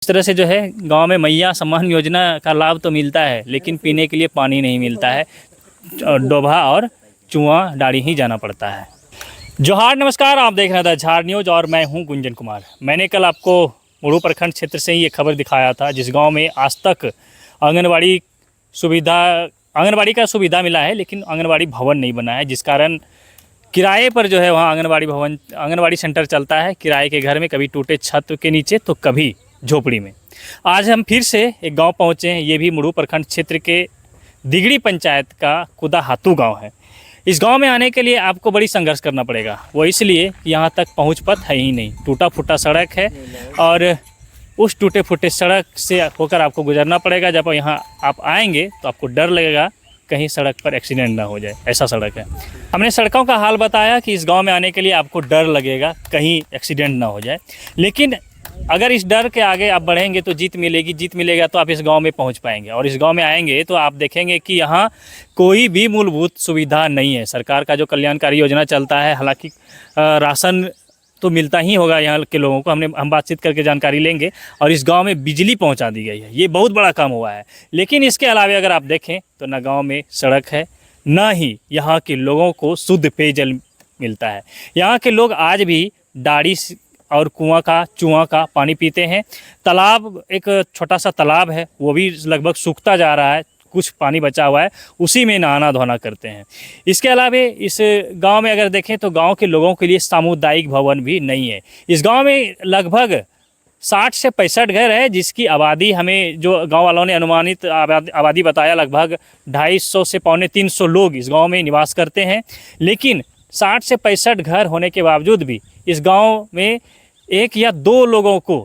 इस तरह से जो है गांव में मैया सम्मान योजना का लाभ तो मिलता है, लेकिन पीने के लिए पानी नहीं मिलता है। डोभा और चुआ डाड़ी ही जाना पड़ता है। जोहार, नमस्कार, आप देख रहे थे झार न्यूज़ और मैं हूं गुंजन कुमार। मैंने कल आपको मुरू प्रखंड क्षेत्र से ही ये खबर दिखाया था, जिस गांव में आज तक आंगनबाड़ी का सुविधा मिला है, लेकिन आंगनबाड़ी भवन नहीं बना है, जिस कारण किराए पर जो है वहाँ आंगनबाड़ी सेंटर चलता है। किराए के घर में कभी टूटे छत के नीचे तो कभी झोपड़ी में। आज हम फिर से एक गांव पहुँचे हैं। ये भी मुरू प्रखंड क्षेत्र के दिगड़ी पंचायत का कुदाहातू गांव है। इस गांव में आने के लिए आपको बड़ी संघर्ष करना पड़ेगा, वो इसलिए यहाँ तक पहुँच पथ है ही नहीं। टूटा फूटा सड़क है और उस टूटे फूटे सड़क से होकर आपको गुजरना पड़ेगा। जब यहाँ आप आएंगे तो आपको डर लगेगा कहीं सड़क पर एक्सीडेंट ना हो जाए, ऐसा सड़क है। हमने सड़कों का हाल बताया कि इस गांव में आने के लिए आपको डर लगेगा कहीं एक्सीडेंट ना हो जाए, लेकिन अगर इस डर के आगे आप बढ़ेंगे तो जीत मिलेगी। जीत मिलेगा तो आप इस गांव में पहुंच पाएंगे, और इस गांव में आएंगे तो आप देखेंगे कि यहाँ कोई भी मूलभूत सुविधा नहीं है। सरकार का जो कल्याणकारी योजना चलता है, हालांकि राशन तो मिलता ही होगा यहाँ के लोगों को, हम बातचीत करके जानकारी लेंगे। और इस गांव में बिजली पहुंचा दी गई है, ये बहुत बड़ा काम हुआ है। लेकिन इसके अलावा अगर आप देखें तो ना गांव में सड़क है, ना ही यहाँ के लोगों को शुद्ध पेयजल मिलता है। यहाँ के लोग आज भी डाड़ी और चुआ का पानी पीते हैं। तालाब, एक छोटा सा तालाब है, वो भी लगभग सूखता जा रहा है, कुछ पानी बचा हुआ है, उसी में नहाना धोना करते हैं। इसके अलावा इस गांव में अगर देखें तो गांव के लोगों के लिए सामुदायिक भवन भी नहीं है। इस गांव में लगभग 60 से 65 घर है, जिसकी आबादी हमें जो गांव वालों ने अनुमानित आबादी बताया, लगभग 250 से 250 लोग इस गांव में निवास करते हैं। लेकिन 60 से 65 घर होने के बावजूद भी इस गांव में 1 या 2 लोगों को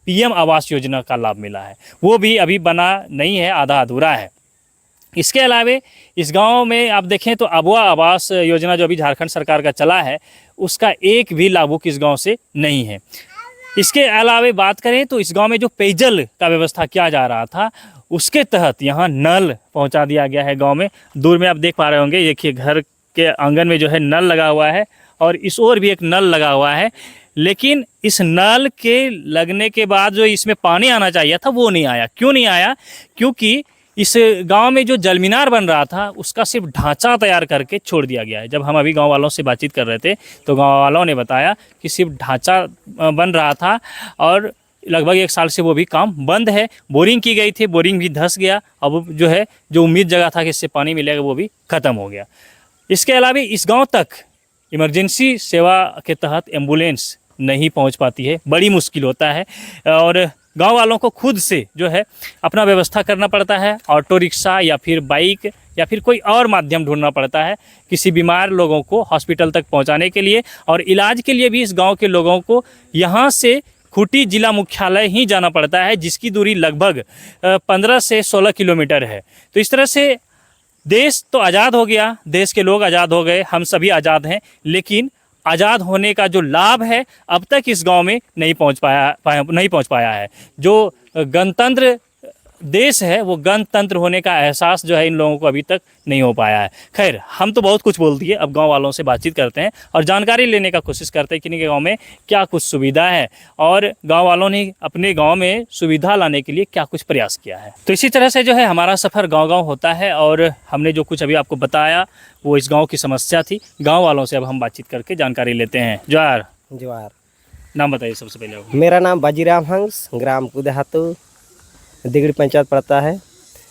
पीएम आवास योजना का लाभ मिला है, वो भी अभी बना नहीं है, आधा अधूरा है। इसके अलावा इस गांव में आप देखें तो अबुआ आवास योजना जो अभी झारखंड सरकार का चला है, उसका एक भी लाभुक इस गांव से नहीं है। इसके अलावा बात करें तो इस गांव में जो पेयजल का व्यवस्था किया जा रहा था, उसके तहत यहाँ नल पहुँचा दिया गया है। गाँव में दूर में आप देख पा रहे होंगे, देखिए घर के आंगन में जो है नल लगा हुआ है, और इस ओर भी एक नल लगा हुआ है। लेकिन इस नल के लगने के बाद जो इसमें पानी आना चाहिए था वो नहीं आया। क्यों नहीं आया? क्योंकि इस गांव में जो जल मीनार बन रहा था उसका सिर्फ ढांचा तैयार करके छोड़ दिया गया है। जब हम अभी गांव वालों से बातचीत कर रहे थे तो गांव वालों ने बताया कि सिर्फ ढांचा बन रहा था, और लगभग 1 साल से वो भी काम बंद है। बोरिंग की गई थी, बोरिंग भी धंस गया। अब जो है जो उम्मीद जगह था कि इससे पानी मिलेगा, वो भी ख़त्म हो गया। इसके अलावा इस गाँव तक इमरजेंसी सेवा के तहत एम्बुलेंस नहीं पहुंच पाती है, बड़ी मुश्किल होता है, और गांव वालों को खुद से जो है अपना व्यवस्था करना पड़ता है। ऑटो रिक्शा या फिर बाइक या फिर कोई और माध्यम ढूंढना पड़ता है किसी बीमार लोगों को हॉस्पिटल तक पहुंचाने के लिए। और इलाज के लिए भी इस गांव के लोगों को यहाँ से खूंटी जिला मुख्यालय ही जाना पड़ता है, जिसकी दूरी लगभग 15 से 16 किलोमीटर है। तो इस तरह से देश तो आज़ाद हो गया, देश के लोग आज़ाद हो गए, हम सभी आज़ाद हैं, लेकिन आज़ाद होने का जो लाभ है अब तक इस गांव में नहीं पहुंच पाया है। जो गणतंत्र देश है, वो गणतंत्र होने का एहसास जो है इन लोगों को अभी तक नहीं हो पाया है। खैर, हम तो बहुत कुछ बोल दिए, अब गांव वालों से बातचीत करते हैं और जानकारी लेने का कोशिश करते हैं कि इनके गांव में क्या कुछ सुविधा है और गांव वालों ने अपने गांव में सुविधा लाने के लिए क्या कुछ प्रयास किया है। तो इसी तरह से जो है हमारा सफ़र गाँव होता है, और हमने जो कुछ अभी आपको बताया वो इस गाँव की समस्या थी। गाँव वालों से अब हम बातचीत करके जानकारी लेते हैं। जोहार। नाम बताइए सबसे पहले। मेरा नाम बाजीराम हंस, ग्राम कुदाहातू, दिगड़ी पंचायत पड़ता है,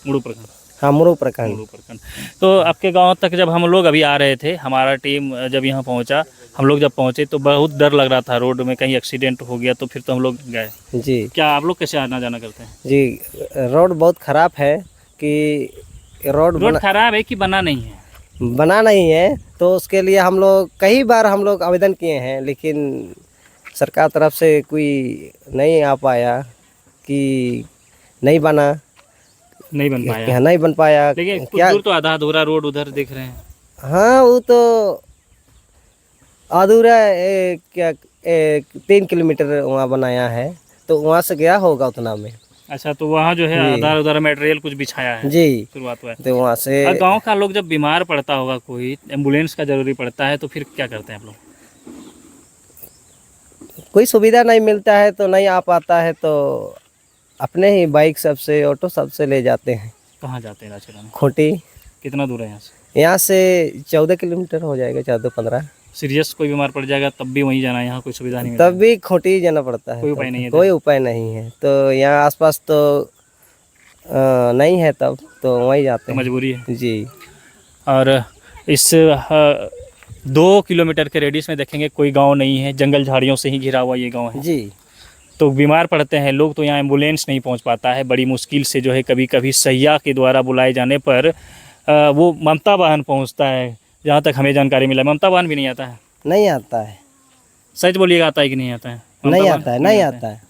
मुरू प्रखंड। हाँ, मुरू प्रखंड। मुरू प्रखंड। तो आपके गांव तक जब हम लोग अभी आ रहे थे, हमारा टीम जब यहाँ पहुँचा, हम लोग जब पहुँचे तो बहुत डर लग रहा था, रोड में कहीं एक्सीडेंट हो गया तो फिर तो हम लोग गए। जी। क्या आप लोग कैसे आना जाना करते हैं? जी, रोड बहुत ख़राब है कि रोड खराब है कि बना नहीं है? बना नहीं है, तो उसके लिए हम लोग कई बार आवेदन किए हैं, लेकिन सरकार तरफ से कोई नहीं आ पाया कि नहीं बन पाया। लेकिन कुछ दूर तो आधा अधूरा रोड उधर दिख रहे हैं। हाँ, वो तो अधूरा 3 किलोमीटर वहाँ बनाया है, तो वहाँ से गया होगा उतना में। अच्छा, तो वहाँ जो है आधार उधार मटेरियल कुछ बिछाया है जी, शुरुआत हुआ है। तो वहाँ से गांव का लोग जब बीमार पड़ता होगा, कोई एम्बुलेंस का जरूरी पड़ता है, तो फिर क्या करते हैं आप लोग? कोई सुविधा नहीं मिलता है तो नहीं आ पाता है, तो अपने ही बाइक सबसे ऑटो सबसे ले जाते हैं। कहाँ जाते हैं इलाज कराने? खोटी, कितना दूर है यहाँ से? यहाँ से 14 किलोमीटर हो जाएगा, 14-15। सीरियस कोई बीमार पड़ जाएगा तब भी वहीं जाना है, यहाँ कोई सुविधा नहीं तब भी खोटी ही जाना पड़ता है। कोई तब उपाय नहीं है कोई उपाय नहीं है, तो यहाँ आसपास तो नहीं है, तब तो वहीं जाते तो हैं मजबूरी है। जी। और इस 2 किलोमीटर के रेडियस में देखेंगे कोई गांव नहीं है, जंगल झाड़ियों से ही घिरा हुआ ये गांव है। जी। तो बीमार पड़ते हैं लोग तो यहाँ एम्बुलेंस नहीं पहुँच पाता है, बड़ी मुश्किल से जो है कभी कभी सैया के द्वारा बुलाए जाने पर वो ममता वाहन पहुँचता है। जहाँ तक हमें जानकारी मिला ममता वाहन भी नहीं आता है। नहीं आता है। सच बोलिएगा, आता है कि नहीं आता है? ममता नहीं वाहन आता है, नहीं आता है।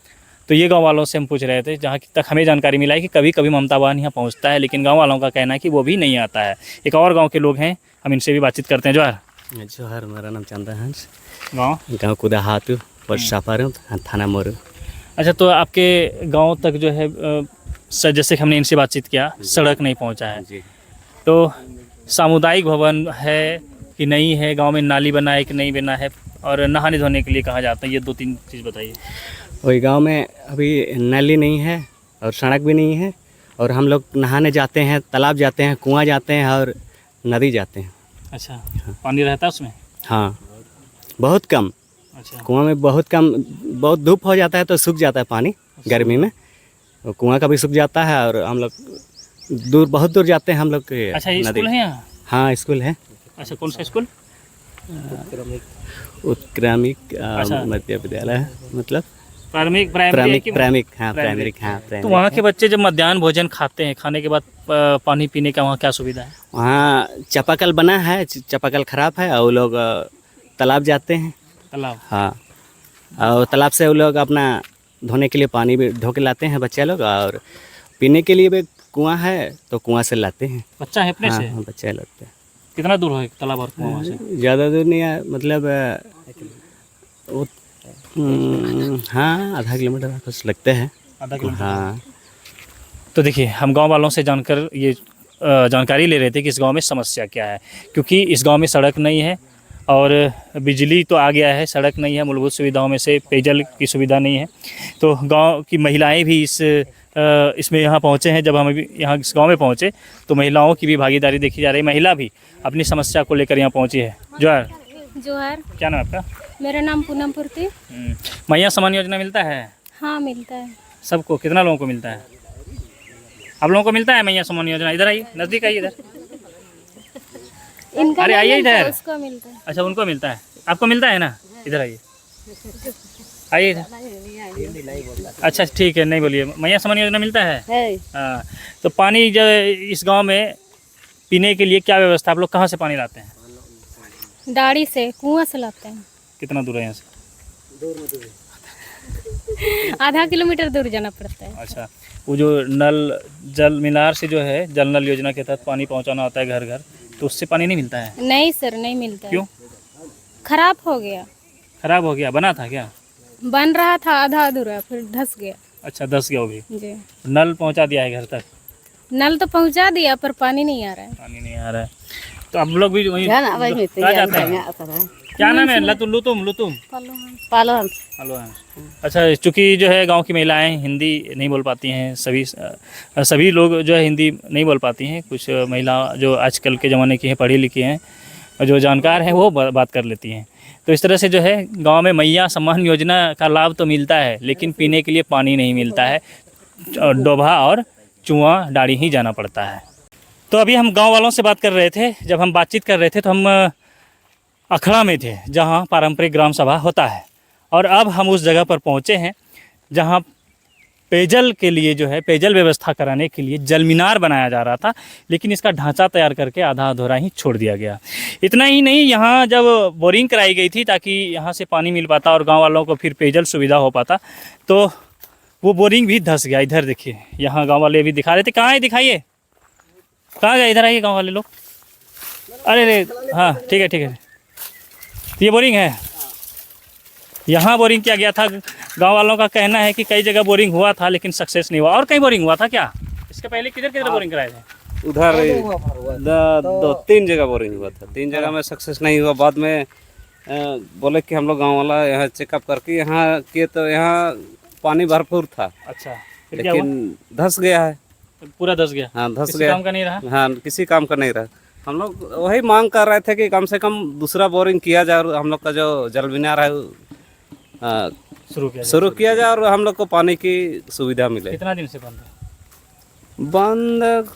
तो ये गांव वालों से हम पूछ रहे थे, जहाँ तक हमें जानकारी मिला है कि कभी कभी ममता वाहन यहाँ पहुँचता है, लेकिन गांव वालों का कहना है कि वो भी नहीं आता है। एक और गांव के लोग हैं, हम इनसे भी बातचीत करते हैं। जोहार, मेरा नाम चंदा हंस, गाँव गाँव कुदा हाथू और सापार थाना मोरू। अच्छा, तो आपके गांव तक जो है जैसे कि हमने इनसे बातचीत किया, सड़क नहीं पहुंचा है। जी। तो सामुदायिक भवन है कि नहीं है, गांव में नाली बना है कि नहीं बना है, और नहाने धोने के लिए कहाँ जाते हैं, ये 2-3 चीज़ बताइए। वही गांव में अभी नाली नहीं है और सड़क भी नहीं है, और हम लोग नहाने जाते हैं, तालाब जाते हैं, कुआं जाते हैं और नदी जाते हैं। अच्छा, पानी रहता है उसमें? हाँ, बहुत कम। अच्छा, कुआं में बहुत कम, बहुत धूप हो जाता है तो सूख जाता है पानी गर्मी में, और कुआं का भी सूख जाता है। और हम लोग बहुत दूर जाते हैं हम लोग के अच्छा, ये नदी। स्कूल है यहाँ? हाँ, स्कूल है। अच्छा, कौन सा स्कूल? उत्क्रमिक अच्छा। मध्य विद्यालय है, मतलब प्राइमरी प्राइमिक। हाँ, प्राइमरी। प्राइमरिक। हाँ, तो प्राइमरिक वहाँ है। के बच्चे जब मध्याह्न भोजन खाते हैं, खाने के बाद पानी पीने का वहाँ क्या सुविधा है? वहाँ चापाकल बना है, चापाकल खराब है, और वो लोग तालाब जाते हैं। तालाब? हाँ, और तालाब से वो लोग अपना धोने के लिए पानी भी धो के लाते हैं बच्चे लोग, और पीने के लिए भी कुआं है तो कुआं से लाते हैं। बच्चा है अपने हाँ, से? हाँ, बच्चे लगते हैं। कितना दूर है तालाब और कुआं वहाँ से? ज़्यादा दूर नहीं है, मतलब हाँ, आधा किलोमीटर कुछ लगते हैं। आधा किलोमीटर? हाँ। तो देखिए, हम गांव वालों से जानकर ये जानकारी ले रहे थे कि इस गांव में समस्या क्या है, क्योंकि इस गांव में सड़क नहीं है और बिजली तो आ गया है, सड़क नहीं है, मूलभूत सुविधाओं में से पेयजल की सुविधा नहीं है। तो गांव की महिलाएं भी इसमें यहाँ पहुँचे हैं। जब हम अभी यहाँ इस गांव में पहुँचे तो महिलाओं की भी भागीदारी देखी जा रही है, महिला भी अपनी समस्या को लेकर यहाँ पहुँची है। जोहार। जोहार, क्या नाम है आपका? मेरा नाम पूनम पूर्ति। मैया सम्मान योजना मिलता है हाँ, मिलता है। सबको? कितना लोगों को मिलता है? आप लोगों को मिलता है मैया सम्मान योजना? इधर आइए, नज़दीक आइए इधर। इनका अरे नहीं आइए मिलता, इधर। उसको मिलता है। अच्छा, उनको मिलता है, आपको मिलता है ना? इधर आइए, आइए इधर। अच्छा, ठीक है, नहीं बोलिए। मैया सम्मान योजना मिलता है? हाँ। तो पानी जो इस गांव में पीने के लिए क्या व्यवस्था, आप लोग कहाँ से पानी लाते हैं? डाड़ी से, कुआं से लाते हैं। कितना दूर है यहाँ से? आधा किलोमीटर दूर जाना पड़ता है। अच्छा, वो जो नल जल मीनार से जो है जल नल योजना के तहत पानी पहुँचाना होता है घर घर, तो उससे पानी नहीं मिलता है? नहीं सर, नहीं मिलता है। क्यों? खराब हो गया। खराब हो गया? बना था क्या? बन रहा था, आधा अधूरा, फिर धस गया। अच्छा, 10 गया वो भी। जी, नल पहुँचा दिया है घर तक? नल तो पहुंचा दिया पर पानी नहीं आ रहा है। पानी नहीं आ रहा है। तो आप लोग भी वहीं कहाँ जाते हैं? क्या नाम है? लुतुम? पालो हेलो। अच्छा, चूँकि जो है गांव की महिलाएं हिंदी नहीं बोल पाती हैं, सभी लोग जो है हिंदी नहीं बोल पाती हैं। कुछ महिला जो आजकल के ज़माने की हैं, पढ़ी लिखी हैं, जो जानकार हैं, वो बात कर लेती हैं। तो इस तरह से जो है गांव में मैया सम्मान योजना का लाभ तो मिलता है, लेकिन पीने के लिए पानी नहीं मिलता है। डोभा और चुआं डाड़ी ही जाना पड़ता है। तो अभी हम गांव वालों से बात कर रहे थे। जब हम बातचीत कर रहे थे तो हम अखड़ा में थे, जहां पारंपरिक ग्राम सभा होता है, और अब हम उस जगह पर पहुंचे हैं जहां पेयजल के लिए जो है पेयजल व्यवस्था कराने के लिए जल मीनार बनाया जा रहा था, लेकिन इसका ढांचा तैयार करके आधा अधूरा ही छोड़ दिया गया। इतना ही नहीं, यहाँ जब बोरिंग कराई गई थी ताकि यहाँ से पानी मिल पाता और गाँव वालों को फिर पेयजल सुविधा हो पाता, तो वो बोरिंग भी धंस गया। इधर देखिए, यहाँ गाँव वाले भी दिखा रहे थे। कहाँ है, दिखाइए, कहाँ गए? इधर आइए गाँव वाले लोग। अरे हाँ, ठीक है ठीक है, ये बोरिंग है। यहाँ बोरिंग किया गया था। गांव वालों का कहना है कि कई जगह बोरिंग हुआ था लेकिन सक्सेस नहीं हुआ। और कहीं बोरिंग हुआ था क्या? इसके पहले किधर बोरिंग कराए थे? उधर 2-3 जगह बोरिंग हुआ था, 3 जगह में सक्सेस नहीं हुआ। बाद में बोले कि हम लोग गाँव वाला यहाँ चेकअप करके यहाँ किए तो यहाँ पानी भरपूर था। अच्छा, फिर क्या हुआ? लेकिन धंस गया है। पूरा धस गया, हाँ धंस किसी गया। काम का नहीं रहा। हाँ किसी काम का नहीं रहा। हम लोग वही मांग कर रहे थे कि कम से कम दूसरा बोरिंग किया जाए और हम लोग का जो जल मीनार है शुरू किया जाए और हम लोग को पानी की सुविधा मिले। कितना दिन से बंद है बंद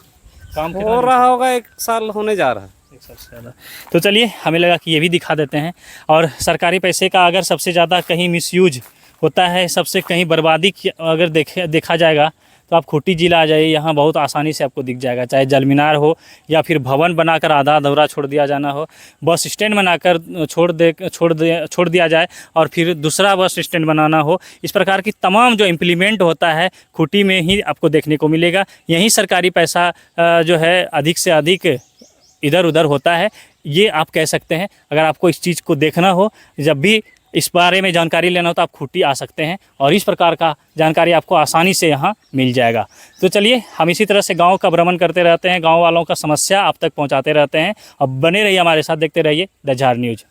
काम? हो रहा होगा, 1 साल होने जा रहा है। एक सबसे ज़्यादा। तो चलिए हमें लगा कि ये भी दिखा देते हैं। और सरकारी पैसे का अगर सबसे ज़्यादा कहीं मिसयूज होता है, सबसे कहीं बर्बादी अगर देखा जाएगा तो आप खूंटी जिला आ जाइए, यहाँ बहुत आसानी से आपको दिख जाएगा। चाहे जल मीनार हो या फिर भवन बनाकर आधा अधूरा छोड़ दिया जाना हो, बस स्टैंड बनाकर छोड़ दिया जाए और फिर दूसरा बस स्टैंड बनाना हो, इस प्रकार की तमाम जो इम्प्लीमेंट होता है खूंटी में ही आपको देखने को मिलेगा। यहीं सरकारी पैसा जो है अधिक से अधिक इधर उधर होता है, ये आप कह सकते हैं। अगर आपको इस चीज़ को देखना हो, जब भी इस बारे में जानकारी लेना हो तो आप खूंटी आ सकते हैं और इस प्रकार का जानकारी आपको आसानी से यहाँ मिल जाएगा। तो चलिए हम इसी तरह से गांव का भ्रमण करते रहते हैं, गांव वालों का समस्या आप तक पहुंचाते रहते हैं। अब बने रहिए हमारे साथ, देखते रहिए द झार न्यूज़।